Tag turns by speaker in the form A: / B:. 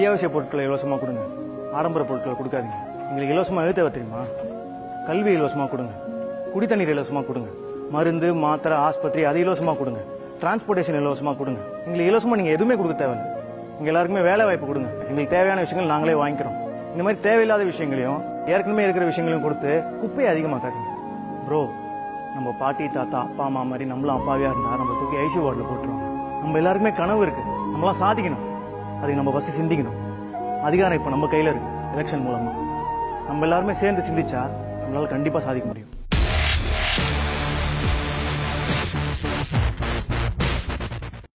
A: அத்தியாவசிய பொருட்களை இலவசமாக கொடுங்க. ஆடம்பர பொருட்களை கொடுக்காதீங்க. எங்களுக்கு இலவசமாக எது தேவை தெரியுமா? கல்வி இலவசமாக கொடுங்க. குடி தண்ணீர் இலவசமாக கொடுங்க. மருந்து மாத்திரை ஆஸ்பத்திரி அது இலவசமாக கொடுங்க. டிரான்ஸ்போர்ட்டேஷன் இலவசமாக கொடுங்க. எங்களுக்கு இலவசமாக நீங்கள் எதுவுமே கொடுக்க தேவையில்லை. எங்கள் எல்லாருக்குமே வேலை வாய்ப்பு கொடுங்க. எங்களுக்கு தேவையான விஷயங்கள் நாங்களே வாங்கிக்கிறோம். இந்த மாதிரி தேவையில்லாத விஷயங்களையும் ஏற்கனவே இருக்கிற விஷயங்களையும் கொடுத்து குப்பையை அதிகமாக்காதீங்க. ப்ரோ, நம்ம பாட்டி தாத்தா அப்பா அம்மா மாதிரி நம்மளும் அப்பாவியா இருந்தா நம்ம தூக்கி ஐசி வார்டில் போட்டுருவாங்க. நம்ம எல்லாருக்குமே கனவு இருக்கு. நம்மளாம் சாதிக்கணும். அதுக்கு நம்ம ஃபர்ஸ்ட் சிந்திக்கணும். அதிகாரம் இப்போ நம்ம கையில் இருக்கு. எலெக்ஷன் மூலமா நம்ம எல்லாருமே சேர்ந்து சிந்திச்சா நம்மளால கண்டிப்பா சாதிக்க முடியும்.